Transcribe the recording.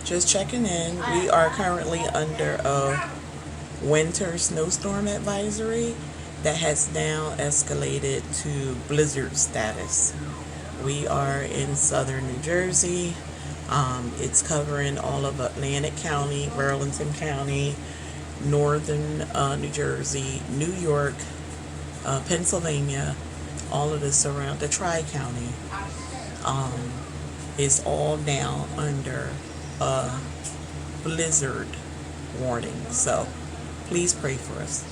Just checking in. We are currently under a winter snowstorm advisory that has now escalated to blizzard status. We are in southern New Jersey. It's covering all of Atlantic County, Burlington County, northern New Jersey, New York, Pennsylvania, all of the surround the Tri-County um, is all now under a blizzard warning. So please pray for us.